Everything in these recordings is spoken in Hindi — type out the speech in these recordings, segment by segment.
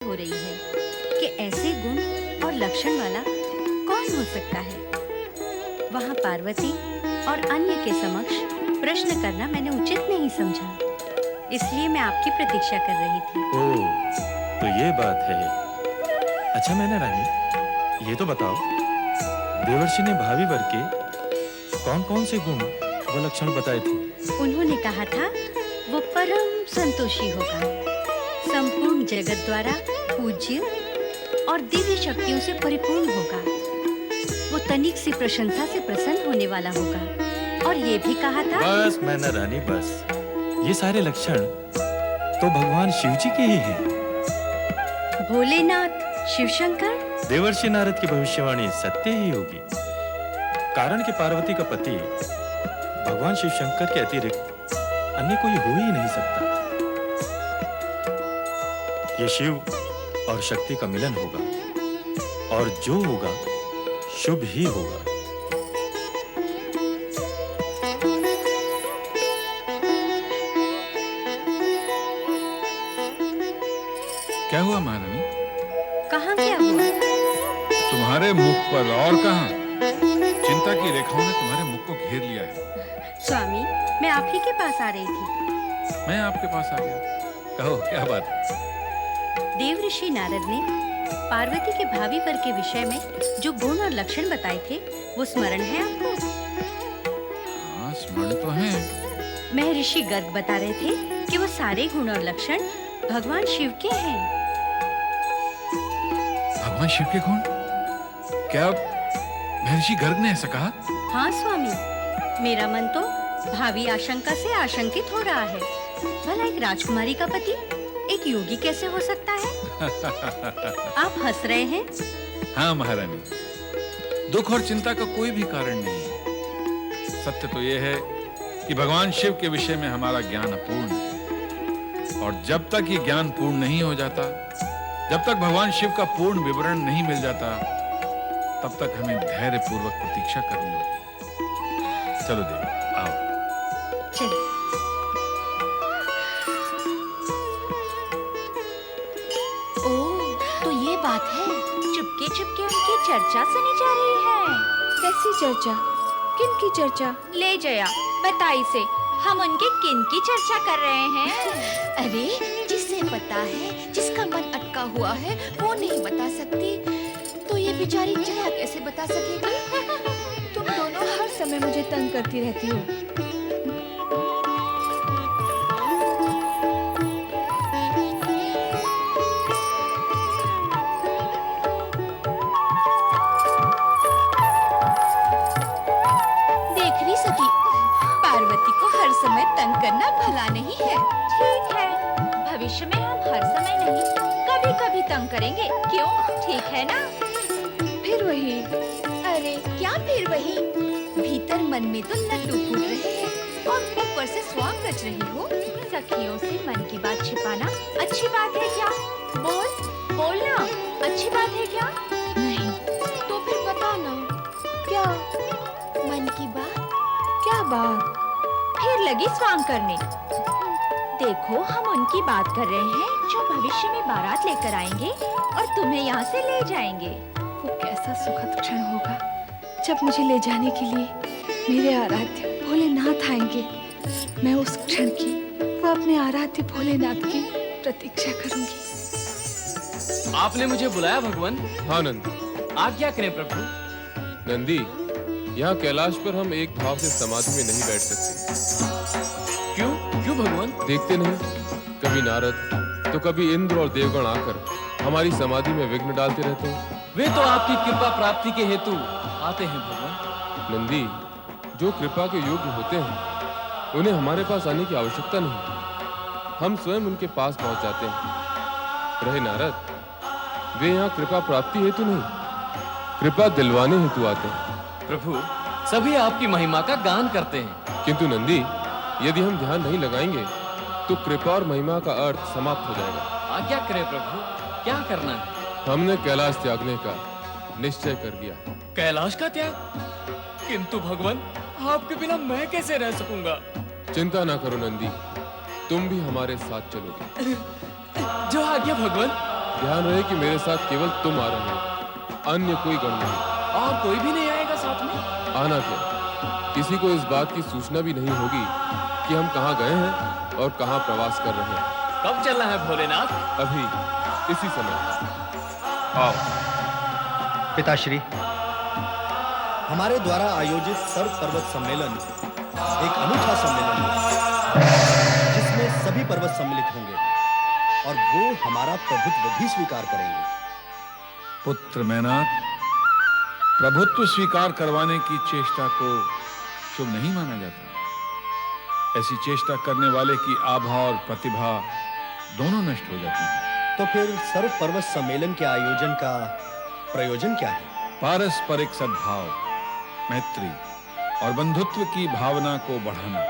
हो रही है कि ऐसे गुण और लक्षण वाला कौन हो सकता है। वहाँ पार्वती और अन्य के समक्ष प्रश्न करना मैंने उचित नहीं समझा, इसलिए मैं आपकी प्रतीक्षा कर रही थी। ओह, तो ये बात है। अच्छा मैना रानी, ये तो बताओ, देवर्षि ने भावी वर के कौन-कौन से गुण व लक्षण बताए थे? उन्होंने कहा था वो परम संतोषी होगा, संपूर्ण जगत द्वारा पूज्य और दिव्य शक्तियों से परिपूर्ण होगा, वो तनिक सी प्रशंसा से प्रसन्न होने वाला होगा, और ये भी कहा था। बस मैना रानी बस, ये सारे लक्षण तो भगवान शिव जी के ही हैं। भोलेनाथ शिवशंकर? देवर्षि नारद की भविष्यवाणी सत्य ही होगी, कारण कि पार्वती का पति भगवान शिव शंकर के अतिरिक्त अन्य कोई हो ही नहीं सकता। ये शिव और शक्ति का मिलन होगा, और जो होगा शुभ ही होगा। क्या हुआ महारानी? कहाँ क्या हुआ? तुम्हारे मुख पर और कहाँ? चिंता की रेखाओं ने तुम्हारे मुख को घेर लिया है। स्वामी, मैं आप ही के पास आ रही थी। मैं आपके पास आ गया। कहो क्या बात है? देवऋषि नारद ने पार्वती के भावी वर के विषय में जो गुण और लक्षण बताए थे, वो स्मरण है आपको? हाँ, स्मरण तो है। महर्षि गर्ग बता रहे थे कि वो सारे गुण और लक्षण भगवान शिव के हैं। भगवान शिव के गुण? क्या महर्षि गर्ग ने ऐसा कहा? हाँ स्वामी, मेरा मन तो भावी आशंका से आशंकित हो रहा है। भला एक राजकुमारी का पति एक योगी कैसे हो सकता है? आप हंस रहे हैं? हाँ महारानी, दुख और चिंता का कोई भी कारण नहीं है। सत्य तो यह है कि भगवान शिव के विषय में हमारा ज्ञान अपूर्ण है, और जब तक ये ज्ञान पूर्ण नहीं हो जाता, जब तक भगवान शिव का पूर्ण विवरण नहीं मिल जाता, तब तक हमें धैर्य पूर्वक प्रतीक्षा करनी होगी। चलो देवी, आओ। चलो। ओह, तो ये बात है, चुपके चुपके उनकी चर्चा सुनी जा रही है। कैसी चर्चा? किन की चर्चा? ले जया, बता इसे, हम उनके किन की चर्चा कर रहे हैं? अरे, जिसे पता है, जिसका मन अटका हुआ है, वो नहीं बता सकती, तो ये बेचारी जया कैसे बता सकेगी? तुम दोनों हर समय मुझे तंग करती रहती हो। देख रही सखी, पार्वती को हर समय तंग करना भला नहीं है। ठीक है, भविष्य में हम हर समय नहीं, कभी कभी तंग करेंगे, क्यों? ठीक है ना? फिर वही। अरे क्या फिर वही? भीतर मन में तो लड्डू फूट रहे हैं और ऊपर से स्वांग रच रही हो। सखियों से मन की बात छिपाना अच्छी बात है क्या? बोलना अच्छी बात है क्या? नहीं, तो फिर बता ना। क्या? मन की बात? क्या बात? फिर लगी स्वांग करने। देखो, हम उनकी बात कर रहे हैं जो भविष्य में बारात लेकर आएंगे और तुम्हें यहाँ से ले जाएंगे। वो कैसा सुखद क्षण होगा जब मुझे ले जाने के लिए मेरे आराध्य भोलेनाथ आएंगे। मैं उस क्षण की व अपने आराध्य भोलेनाथ की प्रतीक्षा करूंगी। आपने मुझे बुलाया भगवान? हाँ नंदी। आज्ञा करें प्रभु। नंदी, यहाँ कैलाश पर हम एक भाव से समाधि में नहीं बैठ सकते। क्यों? क्यों भगवान? देखते नहीं, कभी नारद तो कभी इंद्र और देवगण आकर हमारी समाधि में विघ्न डालते रहते हैं। वे तो आपकी कृपा प्राप्ति के हेतु आते हैं भगवान। नंदी, जो कृपा के योग्य होते हैं उन्हें हमारे पास आने की आवश्यकता नहीं, हम स्वयं उनके पास पहुंच जाते हैं। रहे नारद, वे यहाँ कृपा प्राप्ति हेतु नहीं, कृपा दिलवाने हेतु आते हैं। प्रभु, सभी आपकी महिमा का गान करते हैं। किंतु नंदी, यदि हम ध्यान नहीं लगाएंगे तो कृपा और महिमा का अर्थ समाप्त हो जाएगा। आज्ञा करें प्रभु, क्या करना है? हमने कैलाश त्यागने का निश्चय कर लिया। कैलाश का त्याग? किंतु भगवान, आपके बिना मैं कैसे रह सकूंगा? चिंता ना करो नंदी, तुम भी हमारे साथ चलोगे। जो आज्ञा भगवान। ध्यान रहे कि मेरे साथ केवल तुम आ रहे हो, अन्य कोई गण नहीं। और कोई भी नहीं आएगा साथ में? आना क्या, किसी को इस बात की सूचना भी नहीं होगी कि हम कहाँ गए हैं और कहाँ प्रवास कर रहे हैं। कब चलना है भोलेनाथ? अभी इसी समय। आओ। पिताश्री, हमारे द्वारा आयोजित सर्व पर्वत सम्मेलन एक अनूठा सम्मेलन है जिसमें सभी पर्वत सम्मिलित होंगे और वो हमारा प्रभुत्व भी स्वीकार करेंगे। पुत्र मैनाक, प्रभुत्व स्वीकार करवाने की चेष्टा को शुभ नहीं माना जाता। ऐसी चेष्टा करने वाले की आभा और प्रतिभा दोनों नष्ट हो जाती हैं। तो फिर सर्व पर्वत सम्मेलन के आयोजन का प्रयोजन क्या है? पारस्परिक सद्भाव, मैत्री और बंधुत्व की भावना को बढ़ाना।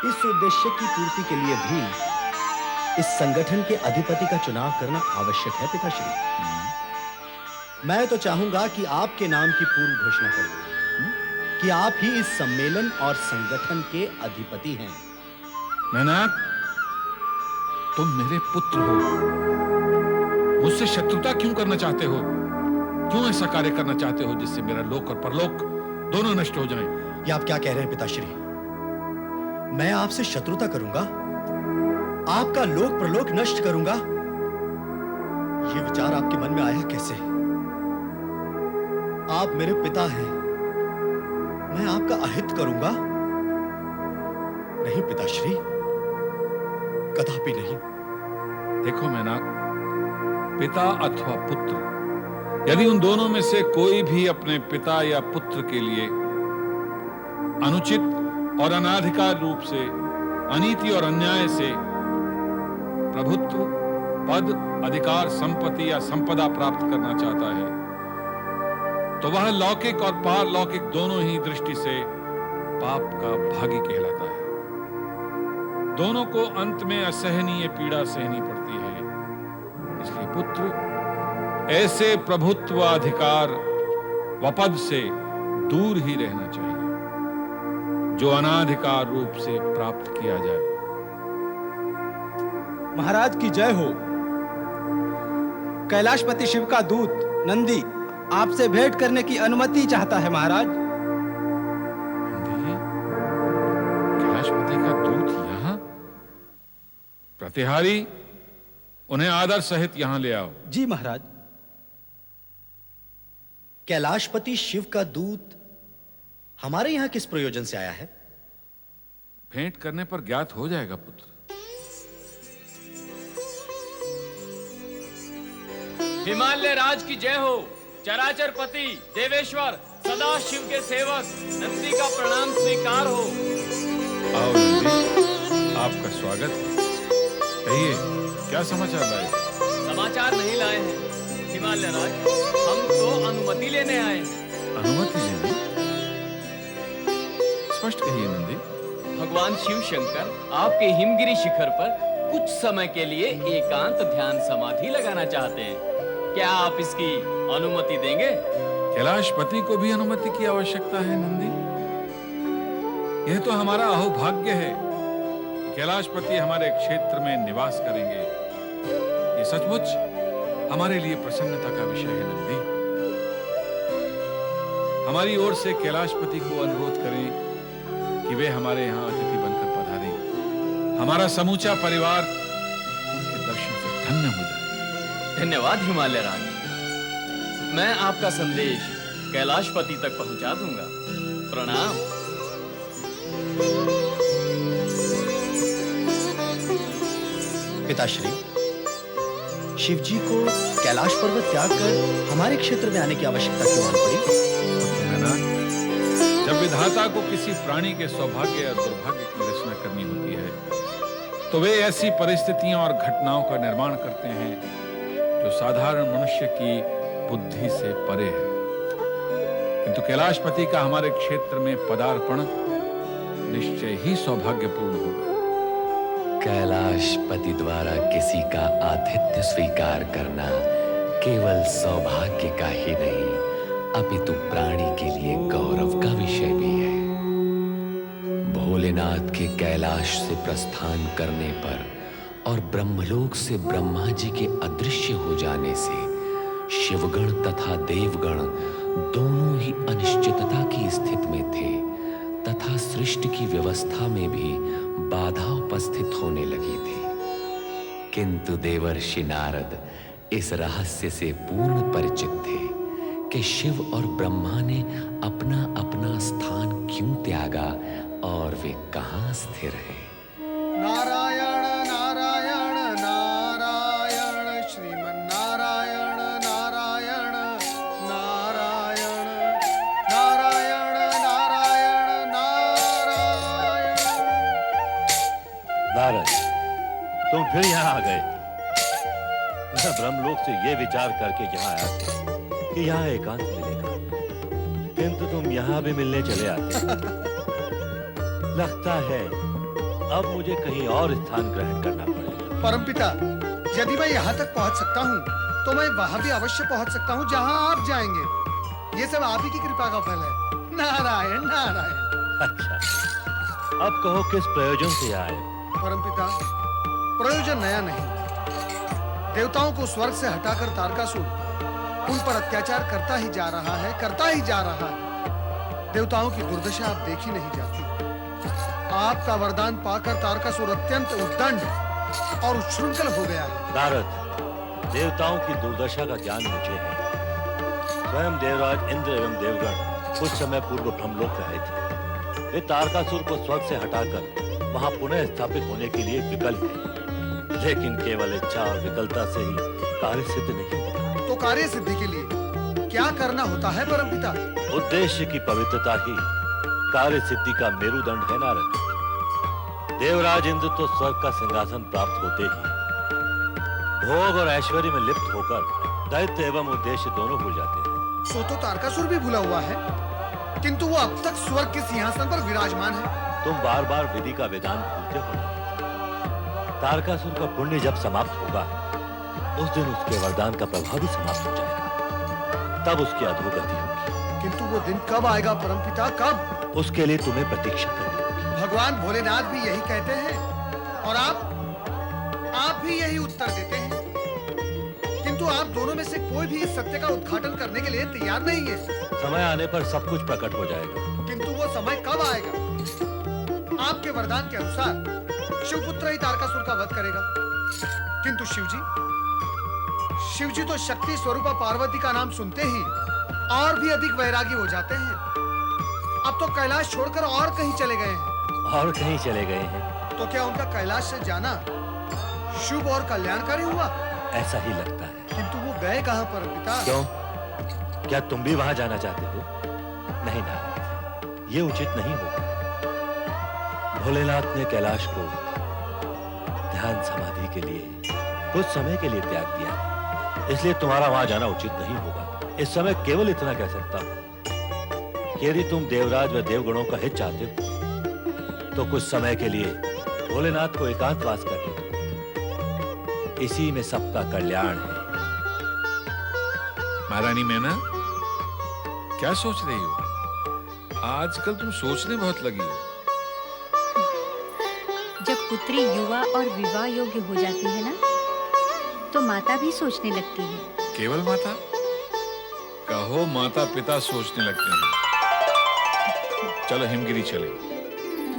इस उद्देश्य की पूर्ति के लिए भी इस संगठन के अधिपति का चुनाव करना आवश्यक है पिताश्री। मैं तो चाहूंगा कि आपके नाम की पूर्व घोषणा कर दूं कि आप ही इस सम्मेलन और संगठन के अधिपति हैं। मैनाक, तुम मेरे पुत्र हो, मुझसे शत्रुता क्यों करना चाहते हो? क्यों ऐसा कार्य करना चाहते हो जिससे मेरा लोक और परलोक दोनों नष्ट हो जाएं? ये आप क्या कह रहे हैं पिताश्री? मैं आपसे शत्रुता करूंगा? आपका लोक प्रलोक नष्ट करूंगा? ये विचार आपके मन में आया कैसे? आप मेरे पिता हैं, मैं आपका अहित करूंगा? नहीं पिताश्री, कदापि नहीं। देखो मैनाक, पिता अथवा पुत्र, यदि उन दोनों में से कोई भी अपने पिता या पुत्र के लिए अनुचित और अनाधिकार रूप से, अनीति और अन्याय से प्रभुत्व, पद, अधिकार, संपत्ति या संपदा प्राप्त करना चाहता है, तो वह लौकिक और पारलौकिक दोनों ही दृष्टि से पाप का भागी कहलाता है। दोनों को अंत में असहनीय पीड़ा सहनी पड़ती है। इसलिए पुत्र ऐसे प्रभुत्व, अधिकार व पद से दूर ही रहना चाहिए जो अनाधिकार रूप से प्राप्त किया जाए। महाराज की जय हो। कैलाशपति शिव का दूत नंदी आपसे भेंट करने की अनुमति चाहता है महाराज। नंदी, कैलाशपति का दूत यहाँ? प्रतिहारी, उन्हें आदर सहित यहां ले आओ। जी महाराज। कैलाशपति शिव का दूत हमारे यहां किस प्रयोजन से आया है? भेंट करने पर ज्ञात हो जाएगा पुत्र। हिमालय राज की जय हो। चराचर पति, देवेश्वर, सदा शिव के सेवक नंदी का प्रणाम स्वीकार हो। आओ नंदी, आपका स्वागत है। कहिए, क्या समाचार लाए? समाचार नहीं लाए हैं हिमालय राज, हम तो अनुमति लेने आए हैं। अनुमति लेने? स्पष्ट कहिए नंदी। भगवान शिव शंकर आपके हिमगिरी शिखर पर कुछ समय के लिए एकांत ध्यान समाधि लगाना चाहते हैं। क्या आप इसकी अनुमति देंगे? कैलाशपति को भी अनुमति की आवश्यकता है नंदी। यह तो हमारा अहोभाग्य है कि कैलाशपति हमारे क्षेत्र में निवास करेंगे। ये सचमुच हमारे लिए प्रसन्नता का विषय है नंदी। हमारी ओर से कैलाशपति को अनुरोध करें कि वे हमारे यहाँ अतिथि बनकर पधारें। हमारा समूचा परिवार उनके दर्शन से धन्य हो जाए। धन्यवाद हिमालय राज, मैं आपका संदेश कैलाशपति तक पहुंचा दूंगा। प्रणाम। पिताश्री, शिवजी को कैलाश पर्वत त्याग कर हमारे क्षेत्र में आने की आवश्यकता क्यों आन पड़ी? जब विधाता को किसी प्राणी के सौभाग्य या दुर्भाग्य की रचना करनी होती है तो वे ऐसी परिस्थितियों और घटनाओं का निर्माण करते हैं जो साधारण मनुष्य की बुद्धि से परे है। किंतु कैलाशपति का हमारे क्षेत्र में पदार्पण निश्चय ही सौभाग्यपूर्ण होगा। कैलाशपति द्वारा किसी का आतिथ्य स्वीकार करना केवल सौभाग्य का ही नहीं, अपितु प्राणी के लिए गौरव का विषय भी है। भोलेनाथ के कैलाश से प्रस्थान करने पर और ब्रह्मलोक से ब्रह्मा जी के अदृश्य हो जाने से शिवगण तथा देवगण दोनों ही अनिश्चितता की स्थिति में थे तथा सृष्टि की व्यवस्था में भी बाधा उपस्थित होने लगी थी। किंतु देवर्षि नारद इस रहस्य से पूर्ण परिचित थे कि शिव और ब्रह्मा ने अपना अपना स्थान क्यों त्यागा और वे कहां स्थिर हैं। नारायण नारायण नारायण श्रीमन्नारायण नारायण नारायण नारायण नारायण नारायण। नारद, तुम फिर यहाँ आ गए। मैं ब्रह्मलोक से ये विचार करके यहाँ आया था कि यहाँ एकांत मिलेगा, किंतु तुम यहाँ भी मिलने चले आते। लगता है अब मुझे कहीं और स्थान ग्रहण करना पड़ेगा। परमपिता, यदि मैं यहाँ तक पहुँच सकता हूँ तो मैं वहाँ भी अवश्य पहुँच सकता हूँ जहाँ आप जाएंगे। ये सब आप ही की कृपा का फल है। नारायण नारायण। अच्छा, अब कहो किस प्रयोजन से आए? परमपिता, प्रयोजन नया नहीं। देवताओं को स्वर्ग से हटाकर तारकासुर उन पर अत्याचार करता ही जा रहा है, करता ही जा रहा है। देवताओं की दुर्दशा अब देखी नहीं जाती। आपका वरदान पाकर तारकासुर अत्यंत उद्दंड और उच्छृंखल हो गया है। नारद, देवताओं की दुर्दशा का ज्ञान मुझे है। स्वयं देवराज इंद्र एवं देवगण कुछ समय पूर्व ब्रह्मलोक में आए थे। वे तारकासुर को स्वर्ग से हटाकर वहां पुनः स्थापित होने के लिए विकल है, लेकिन केवल इच्छा और विकलता से ही कार्य सिद्ध नहीं होता। तो कार्य सिद्धि के लिए क्या करना होता है परमपिता? उद्देश्य की पवित्रता ही कार्य सिद्धि का मेरुदंड है नारद। देवराज इंद्र तो स्वर्ग का सिंहासन प्राप्त होते ही भोग और ऐश्वर्य में लिप्त होकर दैत्य एवं उद्देश्य दोनों भूल जाते हैं। सो तो तारकासुर भी भूला हुआ है, किंतु वो अब तक स्वर्ग के सिंहासन पर विराजमान है। तुम बार बार विधि का विधान भूलते हो। तारकासुर का पुण्य जब समाप्त होगा उस दिन उसके वरदान का प्रभाव भी समाप्त हो जाएगा, तब उसकी अधोगति होगी। किंतु वो दिन कब आएगा परमपिता, कब? उसके लिए तुम्हें प्रतीक्षा करनी होगी। भगवान भोलेनाथ भी यही कहते हैं और आप भी यही उत्तर देते हैं, किंतु आप दोनों में से कोई भी इस सत्य का उद्घाटन करने के लिए तैयार नहीं है। समय आने पर सब कुछ प्रकट हो जाएगा। किंतु वो समय कब आएगा? आपके वरदान के अनुसार शिवपुत्र ही तारकासुर का वध करेगा, किंतु शिवजी तो शक्ति स्वरूपा पार्वती का नाम सुनते ही और भी अधिक वैरागी हो जाते हैं। अब तो कैलाश छोड़कर और कहीं चले गए हैं। और कहीं चले गए हैं? तो क्या उनका कैलाश से जाना शुभ और कल्याणकारी हुआ? ऐसा ही लगता है। किंतु वो गए कहां परमपिता? क्यों? क्या तुम भी वहां जाना चाहते हो? नहीं नारद, ये उचित नहीं होगा। भोलेनाथ ने कैलाश को ध्यान समाधि के लिए कुछ समय के लिए त्याग दिया है, इसलिए तुम्हारा वहां जाना उचित नहीं होगा। इस समय केवल इतना कह सकता हूं, यदि तुम देवराज व देवगणों का हित चाहते हो तो कुछ समय के लिए भोलेनाथ को एकांतवास कर दो। इसी में सबका कल्याण है। महारानी मैना, क्या सोच रही हो? आजकल तुम सोचने बहुत लगी हो। जब पुत्री युवा और विवाह योग्य हो जाती है ना, तो माता भी सोचने लगती है। केवल माता? कहो माता पिता सोचने लगते हैं। चलो हिमगिरी चले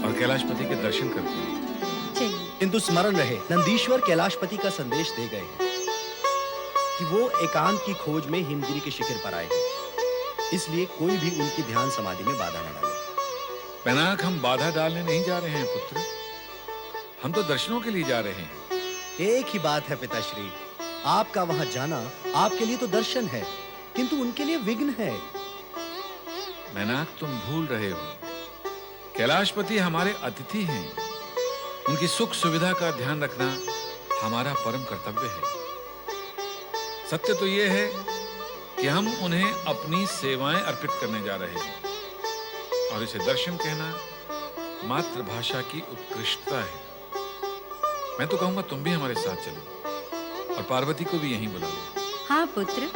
और कैलाशपति के दर्शन करते हैं। चलिए। किंतु स्मरण रहे, नंदीश्वर कैलाशपति का संदेश दे गए हैं कि वो एकांत की खोज में हिमगिरी के शिखर पर आए हैं, इसलिए कोई भी उनकी ध्यान समाधि में बाधा न डाले। पैनाक, हम बाधा डालने नहीं जा रहे हैं पुत्र, हम तो दर्शनों के लिए जा रहे हैं। एक ही बात है पिताश्री, आपका वहां जाना आपके लिए तो दर्शन है, किंतु उनके लिए विघ्न है। मैनाक, तुम भूल रहे हो, कैलाशपति हमारे अतिथि हैं। उनकी सुख सुविधा का ध्यान रखना हमारा परम कर्तव्य है। सत्य तो यह है कि हम उन्हें अपनी सेवाएं अर्पित करने जा रहे हैं, और इसे दर्शन कहना मातृभाषा की उत्कृष्टता है। मैं तो कहूंगा तुम भी हमारे साथ चलो और पार्वती को भी यहीं बुला लो। हाँ पुत्र।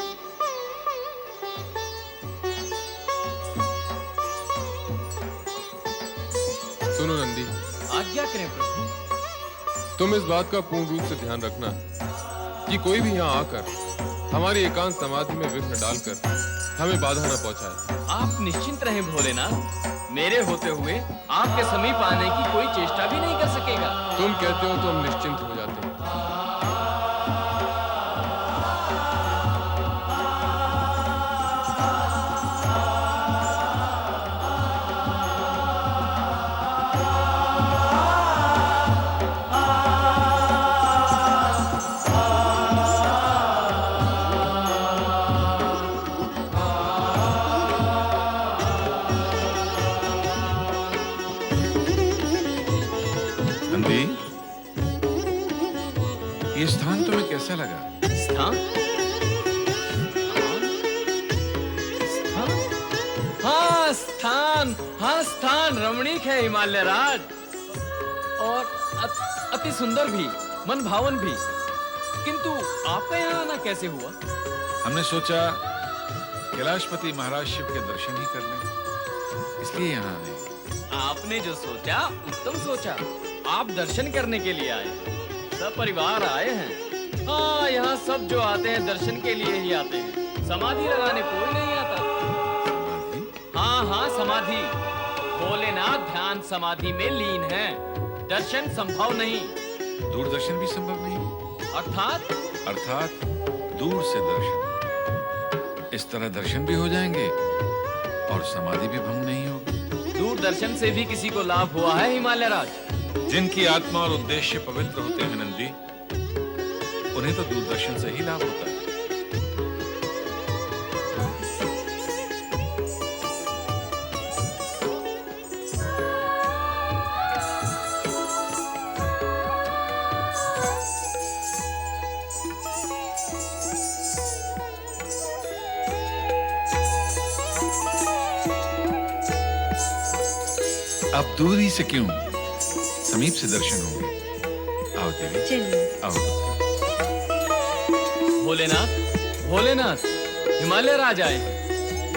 सुनो नंदी, आज्ञा करें प्रभु। तुम इस बात का पूर्ण रूप से ध्यान रखना कि कोई भी यहाँ आकर हमारी एकांत समाधि में विघ्न डालकर हमें बाधा न पहुंचाए। आप निश्चिंत रहें भोलेनाथ, मेरे होते हुए आपके समीप आने की कोई चेष्टा भी नहीं कर सकेगा। तुम कहते हो तो हम निश्चिंत हो जाते हैं। नंदी, ये स्थान तुम्हें कैसा लगा? स्थान? हाँ स्थान, हाँ स्थान रमणीक है हिमालय राज, और अति सुंदर भी, मन भावन भी। किंतु आपका यहाँ आना कैसे हुआ? हमने सोचा कैलाशपति महाराज शिव के दर्शन ही कर लें, इसलिए यहाँ आए। आपने जो सोचा उत्तम सोचा। आप दर्शन करने के लिए आए, सब परिवार आए हैं। हाँ, यहाँ सब जो आते हैं दर्शन के लिए ही आते हैं, समाधि लगाने कोई नहीं आता। हाँ हाँ समाधि, भोलेनाथ ध्यान समाधि में लीन है, दर्शन संभव नहीं। दूरदर्शन भी संभव नहीं? अर्थात दूर से दर्शन। इस तरह दर्शन भी हो जाएंगे और समाधि भी भंग नहीं होगी। दूरदर्शन से भी किसी को लाभ हुआ है हिमालय राज? जिनकी आत्मा और उद्देश्य पवित्र होते हैं नंदी, उन्हें तो दूरदर्शन से ही लाभ होता है। अब दूरी से क्यों, समीप से दर्शन होंगे। आओ देवी, चलिए। आओ। भोलेनाथ, भोलेनाथ, हिमालय राज आए।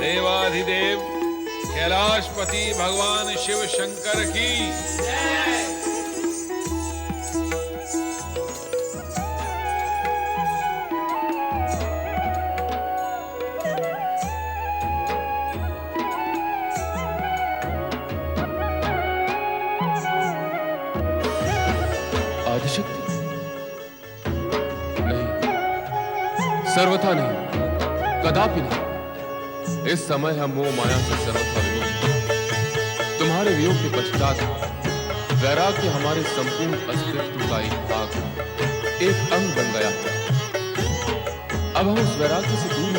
देवाधिदेव कैलाशपति भगवान शिव शंकर की आदिशक्ति? नहीं, सर्वथा नहीं, कदापि नहीं। इस समय हम मोह माया से सर्वथा विमुक्त हैं। तुम्हारे वियोग के पश्चात वैराग्य हमारे संपूर्ण अस्तित्व का एक भाग, एक अंग बन गया है। अब हम उस वैराग्य से दूर